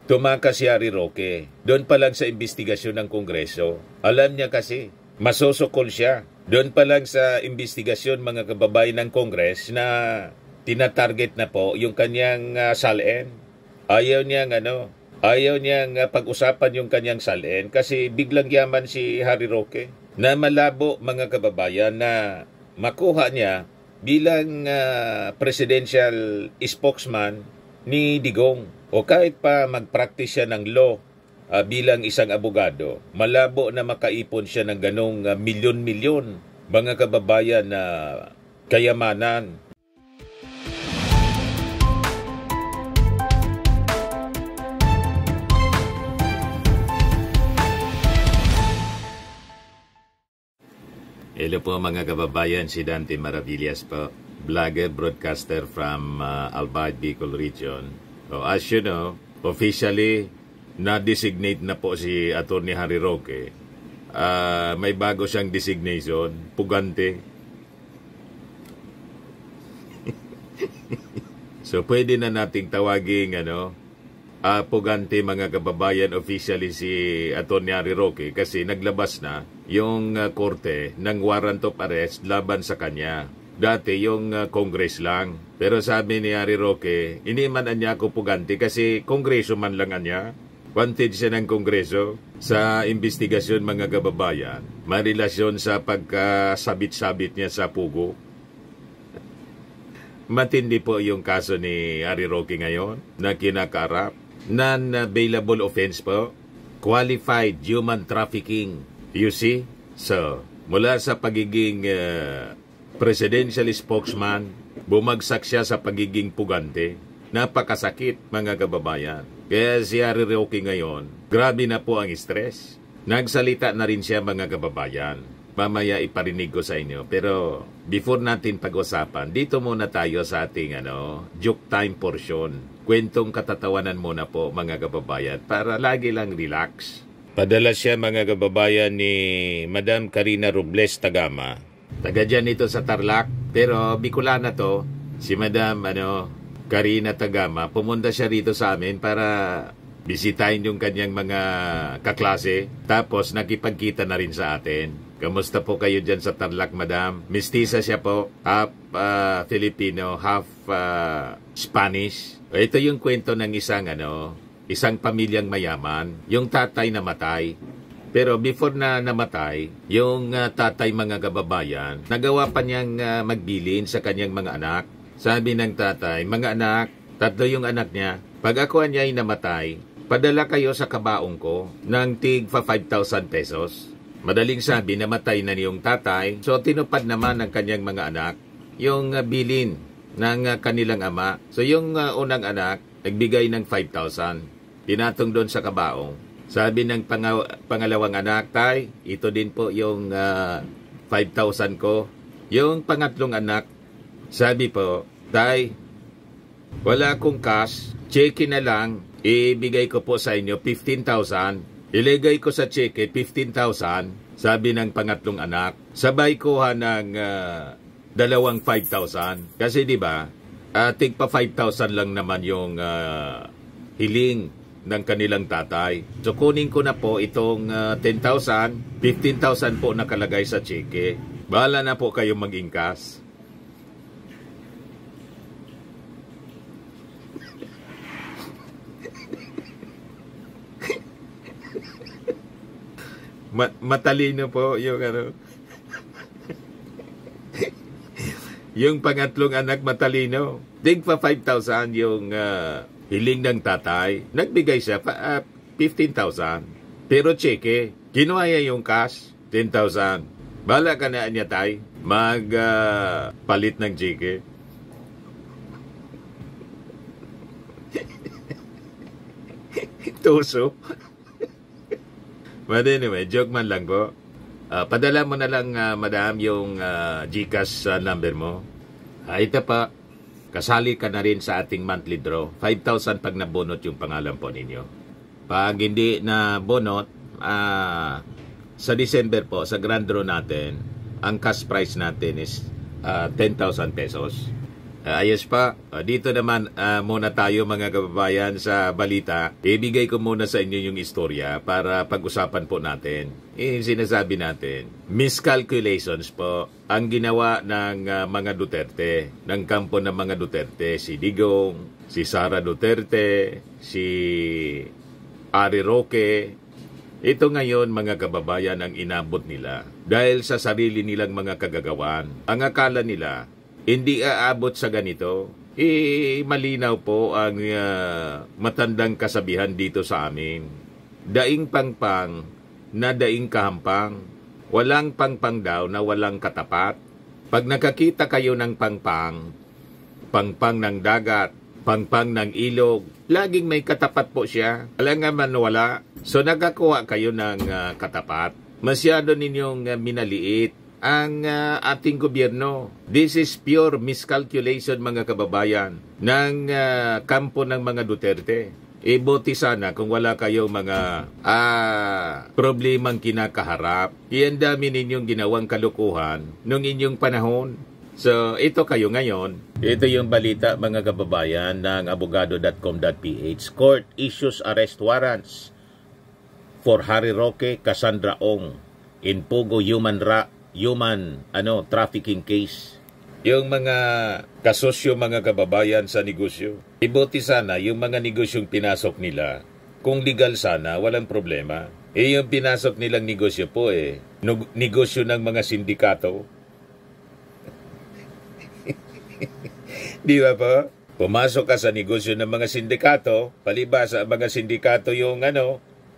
tumakas si Harry Roque. Doon pa lang sa investigasyon ng Kongreso. Alam niya kasi, masosokol siya. Doon pa lang sa investigasyon mga kababayan ng Kongres na tinatarget na po yung kanyang salin. Ayaw niyang pag-usapan yung kanyang salin kasi biglang yaman si Harry Roque na malabo mga kababayan na makuha niya bilang presidential spokesman ni Digong o kahit pa mag-practice siya ng law bilang isang abogado, malabo na makaipon siya ng ganong milyon-milyon mga kababayan na kayamanan. Hello po mga kababayan, si Dante Maravillas po, vlogger, broadcaster from Albay, Bicol region. So, as you know, officially, na-designate na po si Atty. Harry Roque. May bago siyang designation, pugante. So, pwede na nating tawaging, pugante mga kababayan, officially si Atty. Harry Roque kasi naglabas na yung korte ng warrant of arrest laban sa kanya. Dati yung Congress lang. Pero sabi ni Harry Roque, hindi man niya ako pugante kasi Kongreso man lang niya. Wanted siya ng Kongreso sa investigasyon mga kababayan. May relasyon sa pagkasabit-sabit niya sa pugo. Matindi po yung kaso ni Harry Roque ngayon na kinakarap. Non-bailable offense po. Qualified human trafficking. You see? So, mula sa pagiging presidential spokesman, bumagsak siya sa pagiging pugante. Napakasakit, mga kababayan. Kaya si Harry Roque ngayon, grabe na po ang stress. Nagsalita na rin siya, mga kababayan. Mamaya iparinig ko sa inyo. Pero, before natin pag-usapan, dito muna tayo sa ating joke time portion. Kwentong katatawanan muna po, mga kababayan, para lagi lang relax. Padala siya mga kababayan ni Madam Karina Robles Tagama. Taga dyan ito sa Tarlac. Pero Bicolana to. Si Madam Karina Tagama. Pumunta siya rito sa amin para bisitahin yung kanyang mga kaklase. Tapos nakipagkita na rin sa atin. Kamusta po kayo dyan sa Tarlac, Madam? Mestiza siya po. Half Filipino, half Spanish. Ito yung kwento ng isang pamilyang mayaman, yung tatay namatay. Pero before na namatay, yung tatay mga kababayan, nagawa pa niyang magbilin sa kanyang mga anak. Sabi ng tatay, mga anak, 3 yung anak niya. Pag ako niya ay namatay, padala kayo sa kabaong ko ng tig 5,000 pesos. Madaling sabi, namatay na niyong tatay. So tinupad naman ng kanyang mga anak yung bilin ng kanilang ama. So yung unang anak, nagbigay ng 5,000. Tinatong doon sa kabaong. Sabi ng pangalawang anak, tay, ito din po yung 5,000 ko. Yung pangatlong anak, sabi po, tay, wala akong cash, cheque na lang, ibigay ko po sa inyo 15,000. Iligay ko sa cheque 15,000, sabi ng pangatlong anak. Sabay kuha ng dalawang 5,000. Kasi di ba, tig pa 5,000 lang naman yung hiling ng kanilang tatay. So kunin ko na po itong 10,000, 15,000 po nakalagay sa cheque. Bahala na po kayo mag-ingkas. Matalino po yung yung pangatlong anak matalino. Tig pa 5,000 yung hiling ng tatay. Nagbigay siya 15,000. Pero cheque, kinuha niya yung cash, 10,000. Bahala ka na niya, tay. Palit ng cheque. Tuso. But anyway, joke man lang po. Padala mo na lang, madam, yung GCash number mo. Ito pa. Kasali ka na rin sa ating monthly draw. 5,000 pag nabonot yung pangalan po ninyo. Pag hindi na bonot, sa December po, sa grand draw natin, ang cash price natin is 10,000 pesos. Ayos pa. Dito naman muna tayo mga kababayan sa balita. Ibigay ko muna sa inyo yung istorya para pag-usapan po natin. Sinasabi natin, miscalculations po ang ginawa ng mga Duterte, ng kampo ng mga Duterte, si Digong, si Sara Duterte, si Harry Roque. Ito ngayon mga kababayan ang inabot nila dahil sa sarili nilang mga kagagawan. Ang akala nila, hindi aabot sa ganito. Malinaw po ang matandang kasabihan dito sa amin. Daing pangpang na daing kahampang. Walang pangpang daw na walang katapat. Pag nakakita kayo ng pangpang, pangpang ng dagat, pangpang ng ilog, laging may katapat po siya. Alam nga man wala. So nagkakuha kayo ng katapat. Masyado ninyong minaliit ang ating gobyerno. This is pure miscalculation mga kababayan ng kampo ng mga Duterte. Buti sana kung wala kayong mga problemang kinakaharap. Iyan dami ninyong ginawang kalukuhan nung inyong panahon. So ito kayo ngayon. Ito yung balita mga kababayan ng abogado.com.ph. Court issues arrest warrants for Harry Roque, Cassandra Ong in Pogo human trafficking case. Yung mga kasosyo mga kababayan sa negosyo. Ibuti sana yung mga negosyong pinasok nila. Kung legal sana, walang problema. Yung pinasok nilang negosyo po negosyo ng mga sindikato. Di ba po? Pumasok ka sa negosyo ng mga sindikato, palibasa ang mga sindikato yung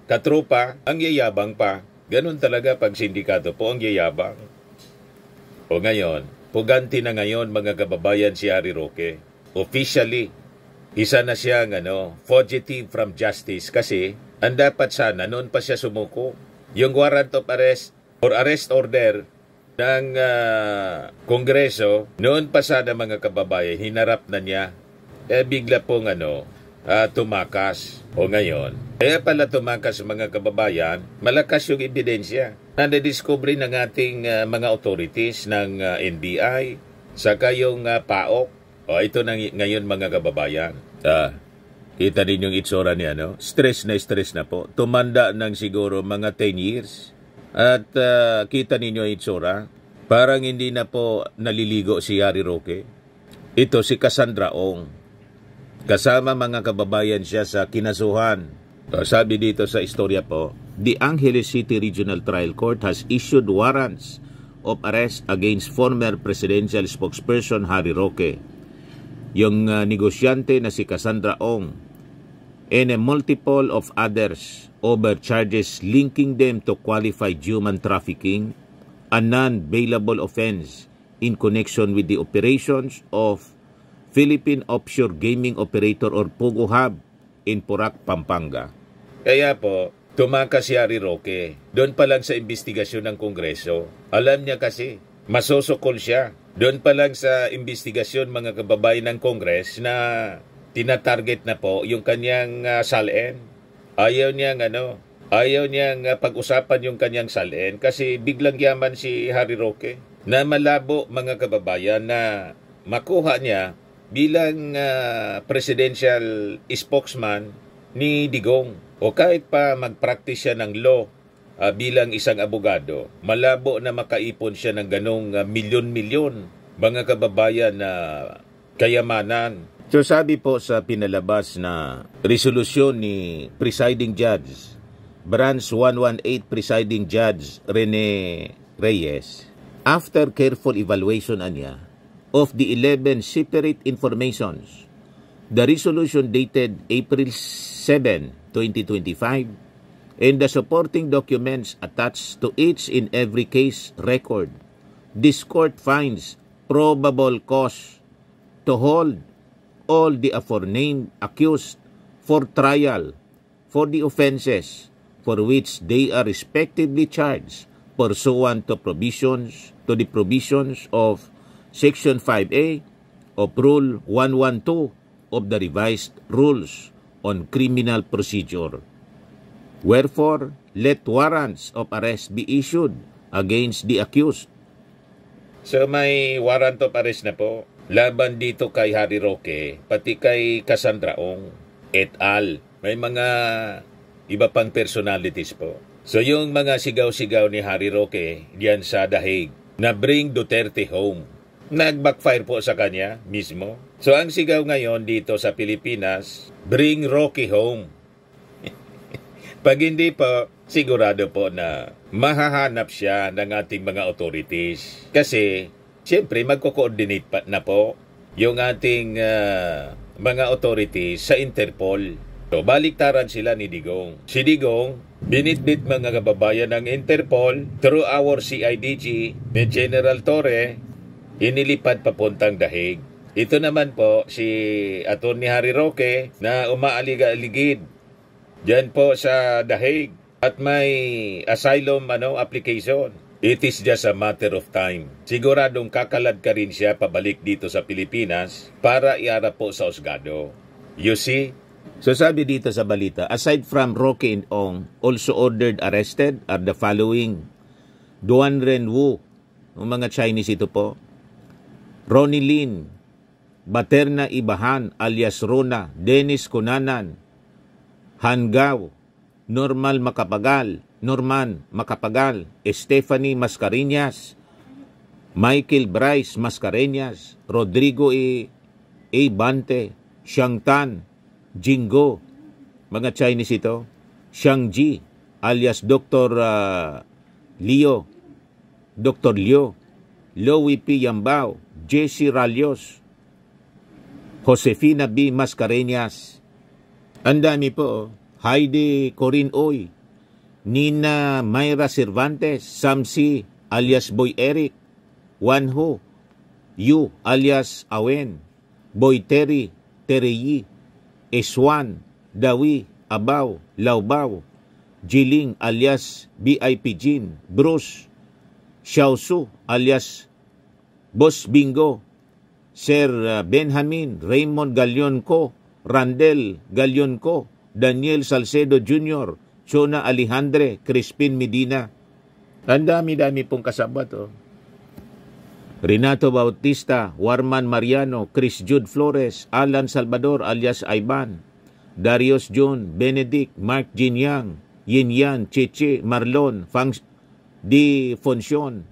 katrupa, ang yayabang pa. Ganun talaga pag sindikato po ang yayabang. O ngayon, puganti na ngayon mga kababayan si Harry Roque. Officially, isa na siyang fugitive from justice kasi ang dapat sana noon pa siya sumuko. Yung warrant of arrest or arrest order ng Kongreso, noon pa sana mga kababayan, hinarap na niya. Bigla pong tumakas. O ngayon, kaya pala tumakas mga kababayan, malakas yung ebidensya na nadiscovery ng ating mga authorities ng NBI, saka yung PAOK. O ito na ngayon mga kababayan. Kita din yung itsura niya, stress na po. Tumanda ng siguro mga 10 years. At kita ninyo yung itsura. Parang hindi na po naliligo si Harry Roque. Ito si Cassandra Ong. Kasama mga kababayan siya sa kinasuhan. Sabi dito sa istorya po, the Angeles City Regional Trial Court has issued warrants of arrest against former presidential spokesperson Harry Roque, yung negosyante na si Cassandra Ong, and a multiple of others over charges linking them to qualified human trafficking, a non-bailable offense in connection with the operations of Philippine Offshore Gaming Operator or Pogo Hub in Porac, Pampanga. Kaya po, tumakas si Harry Roque. Doon pa lang sa investigasyon ng Kongreso. Alam niya kasi, masosokol siya. Doon pa lang sa investigasyon mga kababayan ng Kongres na tinatarget na po yung kanyang salin. Ayaw niyang pag-usapan yung kanyang salin kasi biglang yaman si Harry Roque. Na malabo mga kababayan na makuha niya bilang presidential spokesman ni Digong. O kahit pa mag-practice siya ng law bilang isang abogado, malabo na makaipon siya ng ganong milyon-milyon mga kababayan na kayamanan. So sabi po sa pinalabas na resolusyon ni Presiding Judge, Branch 118 Presiding Judge Rene Reyes, after careful evaluation of the 11 separate informations, the resolution dated April 7, 2025, and the supporting documents attached to each in every case record, this court finds probable cause to hold all the aforenamed accused for trial for the offenses for which they are respectively charged pursuant to the provisions of Section 5A of Rule 112 of the Revised Rules on Criminal Procedure. Wherefore, let warrants of arrest be issued against the accused. So may warrant of arrest na po. laban dito kay Harry Roque, pati kay Cassandra Ong et al. May mga iba pang personalities po. So yung mga sigaw-sigaw ni Harry Roque diyan sa Dahig na bring Duterte home, nag-backfire po sa kanya mismo. So ang sigaw ngayon dito sa Pilipinas, bring Roque home. Pag hindi po, sigurado po na mahahanap siya ng ating mga authorities. Kasi, siyempre, magko-coordinate pa na po yung ating mga authorities sa Interpol. So, baliktaran sila ni Digong. Si Digong, binitbit mga kababayan ng Interpol through our CIDG ni General Torre, inilipad papuntang Dahig. Ito naman po si Atty. Harry Roque na umaaliga-aligid diyan po sa Dahig at may asylum application. It is just a matter of time. Siguradong kakalad ka rin siya pabalik dito sa Pilipinas para iarap po sa husgado. You see? So sabi dito sa balita, aside from Roque and Ong, also ordered arrested are the following: Duan Renwu, ang mga Chinese ito po, Ronnie Lin, Baterna Ibahan alias Rona, Dennis Cunanan, Hanggaw, Norman Macapagal, Stephanie Mascareñas, Michael Bryce Mascareñas, Rodrigo A. Bante, Xiang Tan, Jingo, mga Chinese ito, Xiang Ji, alias Dr. Leo, Louie P. Yambao, Jesse Ralios, Josefina B. Mascareñas. Ang dami po, Heidi Corinne Oy, Nina Mayra Cervantes, Samsi alias Boy Eric, Wanho, Yu alias Awen, Boy Terry, Tereyi, Eswan, Dawi, Abaw, Laubaw, Jiling alias BIP Jin, Bruce, Xiaosu alias Boss Bingo, Sir Benjamin, Raymond Gallionco, Randel Gallionco, Daniel Salcedo Jr., Chona Alejandre, Crispin Medina. Ang dami-dami pong kasabot. Renato Bautista, Warman Mariano, Chris Jude Flores, Alan Salvador alias Ivan, Darius John, Benedict, Mark Jinyang, Yin Cheche, Marlon, Di Foncion,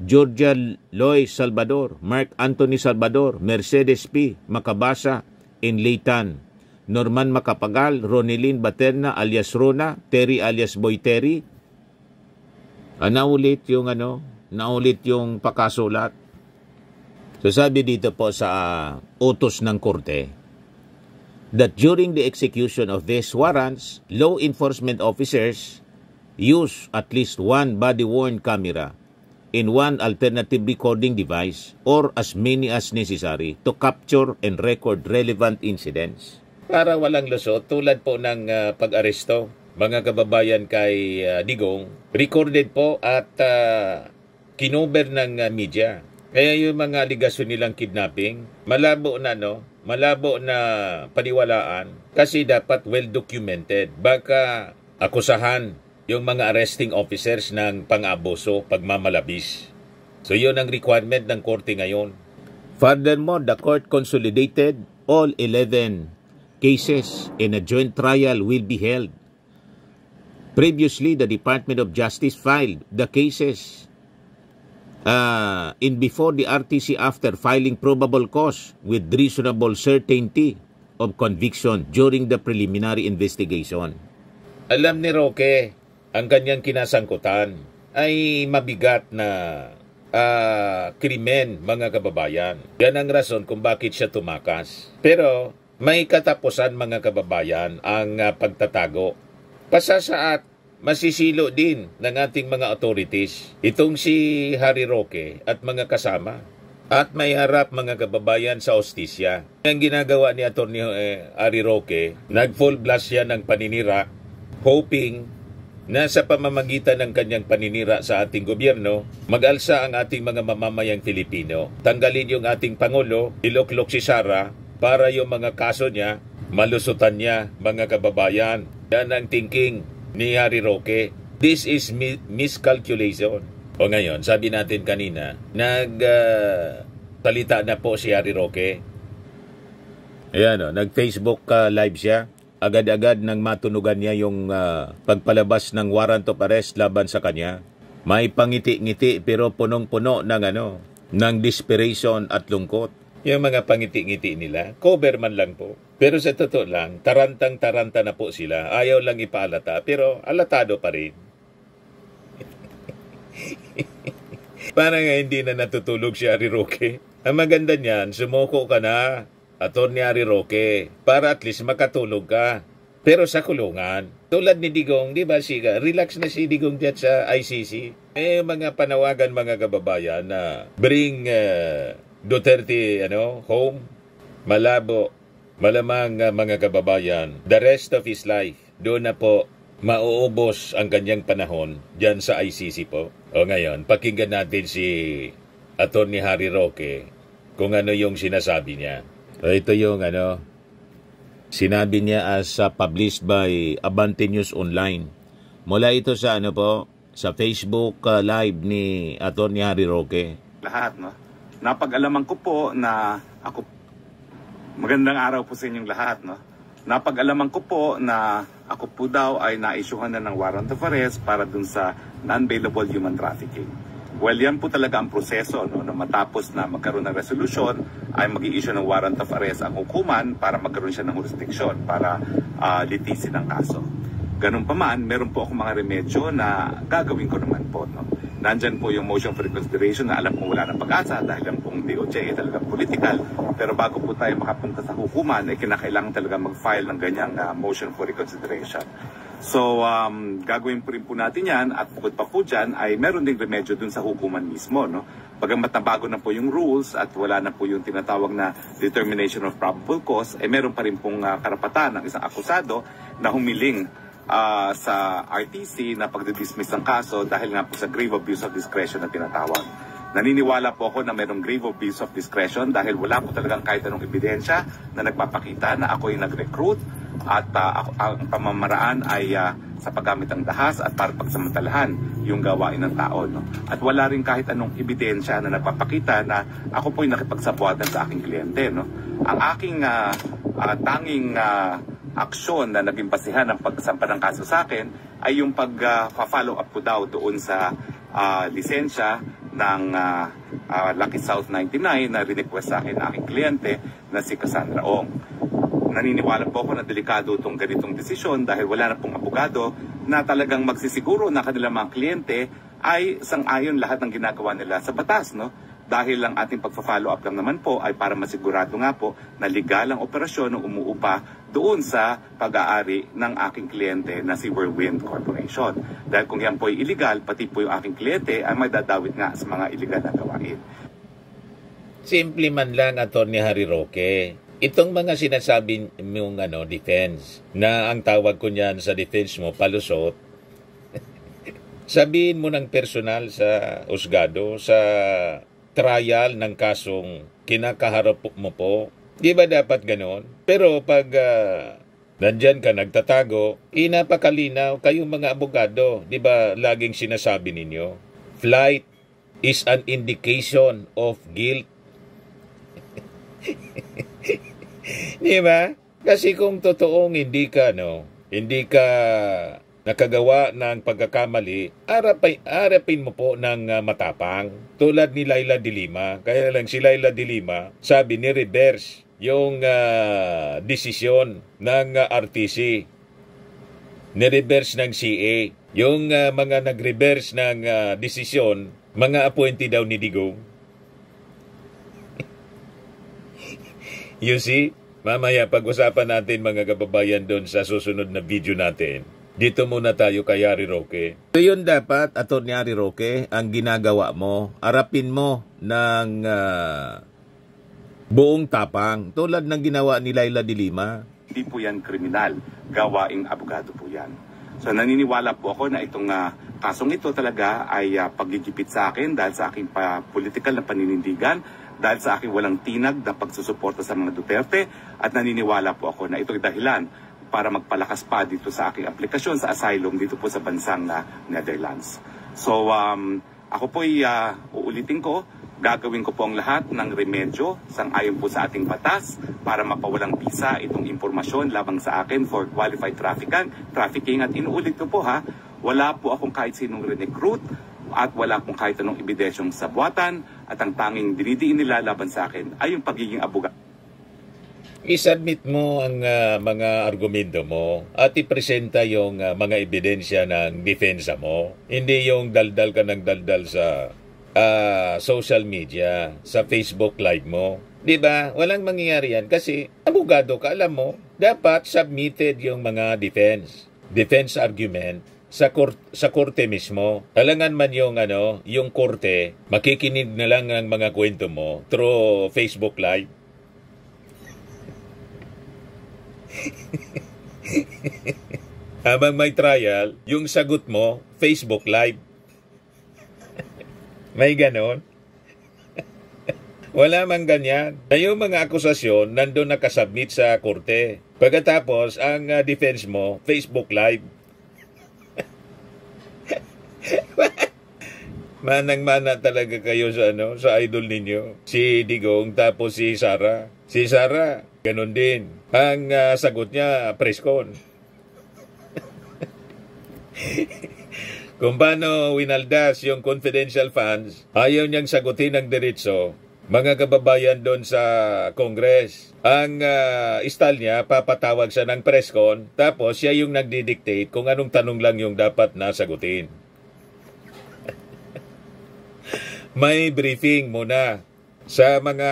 Georgia Loy Salvador, Mark Anthony Salvador, Mercedes P. Macabasa, in Leitan, Norman Macapagal, Ronilyn Baterna alias Rona, Terry alias Boy Terry. Naulit yung pakasulat. So sabi dito po sa utos ng korte that during the execution of these warrants, law enforcement officers use at least one body-worn camera in one alternative recording device or as many as necessary to capture and record relevant incidents. Para walang lusot, tulad po ng pag-aresto, mga kababayan kay Digong, recorded po at kinover ng media. Kaya yung mga aligasyon nilang kidnapping, malabo na paniwalaan kasi dapat well documented. Baka akusahan yung mga arresting officers ng pang-abuso, pagmamalabis. So yun ang requirement ng korte ngayon. Furthermore, the court consolidated all 11 cases and a joint trial will be held. Previously, the Department of Justice filed the cases in before the RTC after filing probable cause with reasonable certainty of conviction during the preliminary investigation. Alam ni Roque, ang kanyang kinasangkutan ay mabigat na krimen, mga kababayan. Yan ang rason kung bakit siya tumakas. Pero may katapusan, mga kababayan, ang pagtatago. Pasasaat, masisilo din ng ating mga authorities itong si Harry Roque at mga kasama. At may harap, mga kababayan, sa hostisya. Ang ginagawa ni Atty. Harry Roque, nag-full blast siya ng paninira, hoping na sa pamamagitan ng kanyang paninira sa ating gobyerno, mag-alsa ang ating mga mamamayang Filipino. Tanggalin yung ating Pangulo, iloklok si Sara, para yung mga kaso niya, malusutan niya, mga kababayan. Yan ang thinking ni Harry Roque. This is miscalculation. O ngayon, sabi natin kanina, Talita na po si Harry Roque. Ayan, nag-Facebook live siya. Agad-agad nang matunugan niya yung pagpalabas ng warrant of arrest laban sa kanya. May pangiti-ngiti pero punong-puno ng desperation at lungkot. Yung mga pangiti-ngiti nila, cover man lang po. Pero sa totoo lang, tarantang-taranta na po sila. Ayaw lang ipaalata, pero alatado pa rin. Parang hindi na natutulog si Harry Roque. Ang maganda niyan, sumuko ka na, Attorney Harry Roque, para at least makatulog ka. Pero sa kulungan, tulad ni Digong, di ba siya, relax na si Digong dyan sa ICC. Mga panawagan mga kababayan na bring Duterte home, malabo, malamang mga kababayan, the rest of his life, doon na po mauubos ang kanyang panahon dyan sa ICC po. O ngayon, pakinggan natin si Attorney Harry Roque kung ano yung sinasabi niya. So, ito yung sinabi niya as published by Abante News Online. Mula ito sa sa Facebook live ni Attorney Harry Roque. Lahat, napag-alaman ko po na magandang araw po sa inyong lahat, Napag-alaman ko po na ako po daw ay na-issuehan na ng warrant of arrest para dun sa non-bailable human trafficking. Well, yan po talaga ang proseso, na matapos na magkaroon ng resolusyon ay mag-i-issue ng warrant of arrest ang hukuman para magkaroon siya ng jurisdiction para litisin ang kaso. Ganun pa man, meron po akong mga remedyo na gagawin ko naman po. Nandyan po yung motion for reconsideration na alam kong wala ng pag-asa dahil lang pong DOJ ay talagang political. Pero bago po tayo makapunta sa hukuman, ay kinakailangan talaga mag-file ng ganyang motion for reconsideration. So, gagawin po rin po natin yan at bukod pa po dyan ay meron ding remedyo dun sa hukuman mismo. Bagamat nabago na po yung rules at wala na po yung tinatawag na determination of probable cause, ay meron pa rin pong karapatan ng isang akusado na humiling sa RTC na pagdidismiss ng kaso dahil nga po sa grave abuse of discretion na tinatawag. Naniniwala po ako na mayroong grave abuse of discretion dahil wala po talagang kahit anong ebidensya na nagpapakita na ako yung nag-recruit at ang pamamaraan ay sa paggamit ng dahas at para pagsamantalahan yung gawain ng tao. At wala rin kahit anong ebidensya na nagpapakita na ako po yung nakipagsabuatan sa aking kliyente. Ang aking tanging aksyon na naging basihan ng pagsampa ng kaso sa akin ay yung pag-follow up po daw doon sa lisensya ng Lucky South 99 na request sa akin ng aking kliyente na si Cassandra Ong. Naniniwala po ako na delikado itong ganitong desisyon dahil wala na pong abogado na talagang magsisiguro na kanilang mga kliyente ay sang-ayon lahat ng ginagawa nila sa batas, Dahil ang ating pagpa-follow up lang naman po ay para masigurado nga po na legal ang operasyon ng umuupa doon sa pag-aari ng aking kliyente na si Whirlwind Corporation. Dahil kung yan po ay illegal, pati po yung aking kliyente ay madadawit nga sa mga illegal na gawain. Simple man lang, Attorney Harry Roque. Itong mga sinasabi mong defense, na ang tawag ko niyan sa defense mo, palusot, sabihin mo ng personal sa husgado, sa trial ng kasong kinakaharap mo po. Di ba dapat ganon? Pero pag nandyan ka nagtatago, napakalinaw kayong mga abogado. Di ba laging sinasabi ninyo? Flight is an indication of guilt. Di ba? Kasi kung totoong hindi ka nakagawa ng pagkakamali, harapin mo po ng matapang. Tulad ni Laila de Lima. Kaya lang si Laila de Lima, sabi ni reverse yung desisyon ng RTC. Ni-reverse ng CA. Yung mga nag-reverse ng desisyon, mga appointee daw ni Digong. You see? Mamaya pag-usapan natin mga kababayan doon sa susunod na video natin. Dito muna tayo kay Harry Roque. So yun dapat, Attorney Harry Roque, ang ginagawa mo, harapin mo ng buong tapang. Tulad ng ginawa ni Laila de Lima. Hindi po yan kriminal. Gawaing abogado po yan. So naniniwala po ako na itong kasong ito talaga ay paggigipit sa akin dahil sa aking political na paninindigan, dahil sa aking walang tinag na pagsusuporta sa mga Duterte, at naniniwala po ako na ito'y dahilan para magpalakas pa dito sa aking aplikasyon sa asylum dito po sa bansang Netherlands. So ako po'y uulitin ko, Gagawin ko po ang lahat ng remedyo sang-ayon po sa ating batas para mapawalang bisa itong impormasyon labang sa akin for qualified trafficking. At inuulit ko po ha, wala po akong kahit sinong recruit at wala akong kahit anong ebidensyong sabuatan at ang tanging dinidiin nila laban sa akin ay yung pagiging abogado. I-submit mo ang mga argumento mo at ipresenta yung mga ebidensya ng defensa mo. Hindi yung daldal ka ng daldal sa social media, sa Facebook Live mo. Diba? Walang mangyayari yan kasi abogado ka, alam mo, dapat submitted yung mga defense argument sa korte mismo. Alangan man yung korte, makikinig na lang ang mga kwento mo through Facebook Live. Habang may trial, yung sagot mo, Facebook Live. May ganon? Wala mang ganyan. Na yung mga akusasyon, nandun nakasubmit sa korte. Pagkatapos, ang defense mo, Facebook Live. Manang-mana talaga kayo sa idol ninyo. Si Digong, tapos si Sara. Si Sara, ganon din. Ang sagot niya, press con. Kung paano winaldas yung confidential funds, ayaw niyang sagutin ng diretso. Mga kababayan doon sa Congress, ang style niya, papatawag siya ng press con, tapos siya yung nagdidictate kung anong tanong lang yung dapat na sagutin. May briefing muna sa mga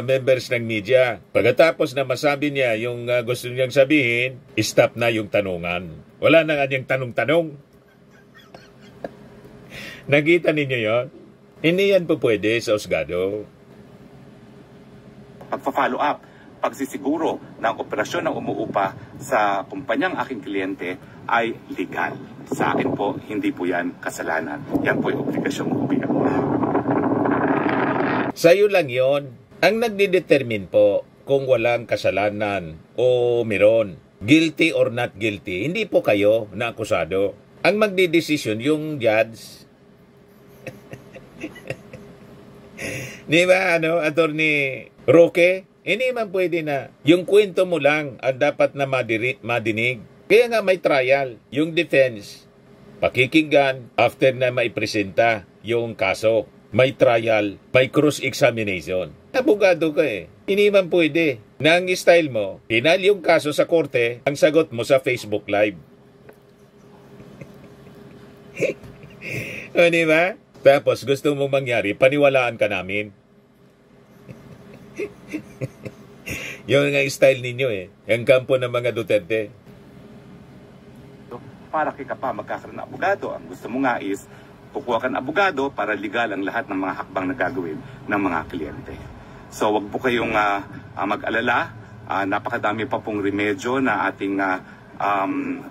members ng media. Pagkatapos na masabi niya yung gusto niyang sabihin, stop na yung tanungan. Wala na nga niyang tanong-tanong. Nakita ninyo yon? Hindi yan po pwede sa husgado. Pagpa-follow up, pagsisiguro na ang operasyon ng umuupa sa kumpanyang aking kliyente ay legal. Sa akin po, hindi po yan kasalanan. Yan po yung obligasyong umiyak. Sa'yo lang yon. Ang nagdidetermine po kung walang kasalanan o meron, guilty or not guilty, hindi po kayo na akusado. Ang magdidesisyon yung judge. Di ba, Attorney Roque? Hindi man pwede na. Yung kwento mo lang ang dapat na madinig. Kaya nga may trial. Yung defense, pakikinggan after na maipresenta yung kaso. May trial, may cross-examination. Abogado ka eh. Hindi man pwede na ang style mo, pinal yung kaso sa korte, ang sagot mo sa Facebook Live. O, di ba? Tapos gusto mong mangyari, paniwalaan ka namin. Yung nga style ninyo eh. Yung kampo ng mga Duterte. Para ka pa magkakaroon ng abogado. Ang gusto mo nga is kukuha ka ng abogado para legal ang lahat ng mga hakbang na gagawin ng mga kliyente. So wag po kayong mag-alala. Napakadami pa pong remedyo na ating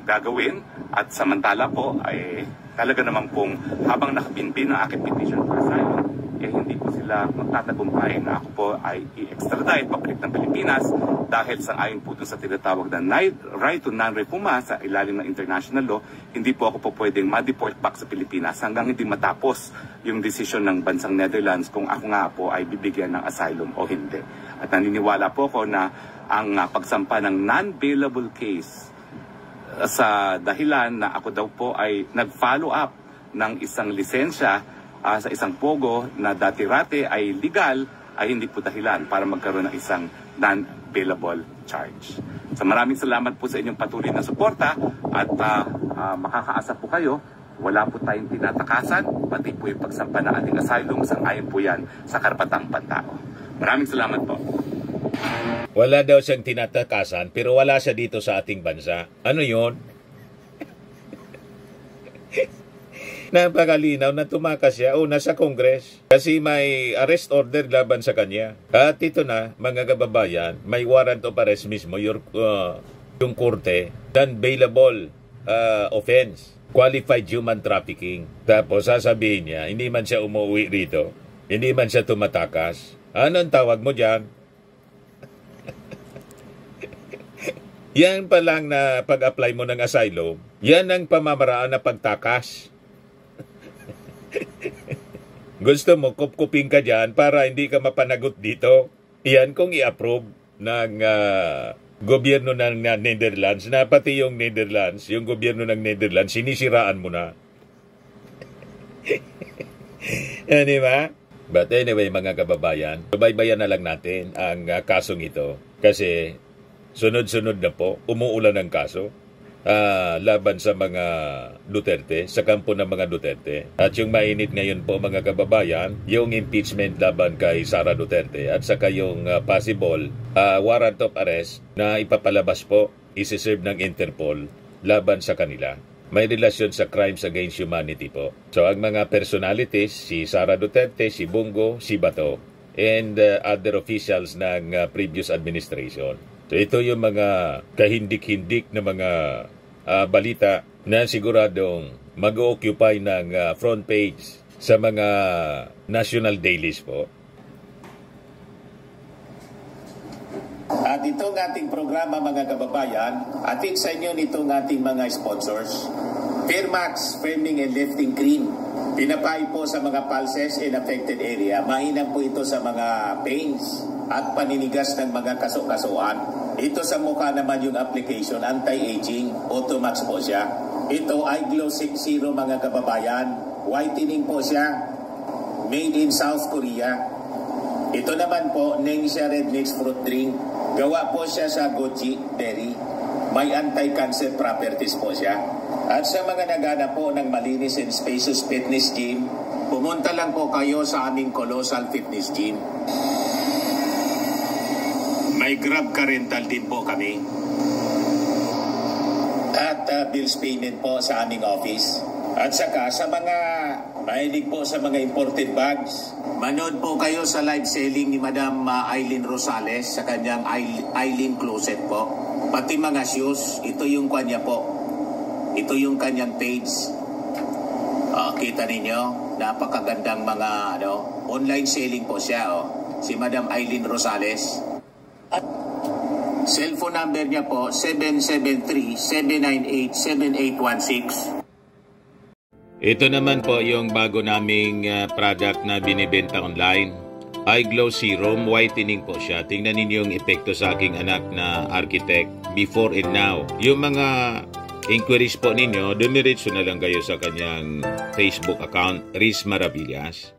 gagawin. At samantala po ay talaga naman pong habang nakabinbin ang aking petition for asylum, hindi po sila magtatagumpay na ako po ay i-extradite pabalik ng Pilipinas dahil sa ayon po sa tinatawag na right to non-refoulement sa ilalim ng international law, hindi po ako po pwedeng ma-deport back sa Pilipinas hanggang hindi matapos yung desisyon ng bansang Netherlands kung ako nga po ay bibigyan ng asylum o hindi. At naniniwala po ako na ang pagsampa ng non-bailable case sa dahilan na ako daw po ay nag-follow up ng isang lisensya sa isang pogo na dati-rate ay legal, ay hindi po dahilan para magkaroon ng isang non-bailable charge. So maraming salamat po sa inyong patuloy na suporta at makakaasa po kayo, wala po tayong tinatakasan, pati po yung pagsampa ng ating asylum, sang-ayon po yan sa karapatang pantao. Maraming salamat po. Wala daw siyang tinatakasan pero wala siya dito sa ating bansa. Ano yon? Napakalinaw na tumakas siya o nasa Congress kasi may arrest order laban sa kanya. At ito na, mga kababayan, may warrant of arrest mismo yung korte, non-bailable offense, qualified human trafficking. Tapos sasabihin niya, hindi man siya umuwi rito, hindi man siya tumatakas. Anong tawag mo dyan? Yan pa lang na pag-apply mo ng asylum, yan ang pamamaraan na pagtakas. Gusto mo, kupkupin ka dyan para hindi ka mapanagot dito. Iyan kung i-approve ng gobyerno ng Netherlands, na pati yung Netherlands, yung gobyerno ng Netherlands, sinisiraan mo na. Di ba? But anyway, mga kababayan, subaybayan na lang natin ang kasong ito. Kasi sunod-sunod na po, umuulan ng kaso laban sa mga Duterte, sa kampo ng mga Duterte. At yung mainit ngayon po, mga kababayan, yung impeachment laban kay Sara Duterte at saka yung possible warrant of arrest na ipapalabas po, isi-serve ng Interpol laban sa kanila. May relasyon sa crimes against humanity po. So ang mga personalities, si Sara Duterte, si Bongo, si Bato, and other officials ng previous administration. So ito yung mga kahindik-hindik na mga balita na siguradong mag-occupy ng front page sa mga national dailies po. At itong ating programa, mga kababayan, atin sa inyo nitong ating mga sponsors. Fairmax Firming and Lifting Cream. Pinapay po sa mga pulses in affected area. Mainam po ito sa mga pains at paninigas ng mga kaso-kasuan. Ito sa mukha naman yung application, anti-aging, Automax po siya. Ito ay Glow 60, mga kababayan. Whitening po siya. Made in South Korea. Ito naman po, Nengxia Red Mix Fruit Drink. Gawa po siya sa goji berry. May anti-cancer properties po siya. At sa mga nagana po ng malinis and spacious fitness gym, pumunta lang po kayo sa aming Colossal Fitness Gym. May Grab Car Rental din po kami. At bills payment po sa aming office. At saka sa mga mahilig po sa mga imported bags, manood po kayo sa live selling ni Madam Aileen Rosales sa kanyang Aileen Closet po. Pati mga shoes, ito yung kanya po. Ito yung kanyang page. Kita ninyo, napakagandang mga online selling po siya. Si Madam Aileen Rosales. At cellphone number niya po, 773-798-7816. Ito naman po yung bago naming product na binibenta online. Eye Glow Serum, whitening po siya. Tingnan ninyo yung epekto sa aking anak na architect before and now. Yung mga inquiries po ninyo, dumiretso na lang kayo sa kanyang Facebook account, Riz Maravillas.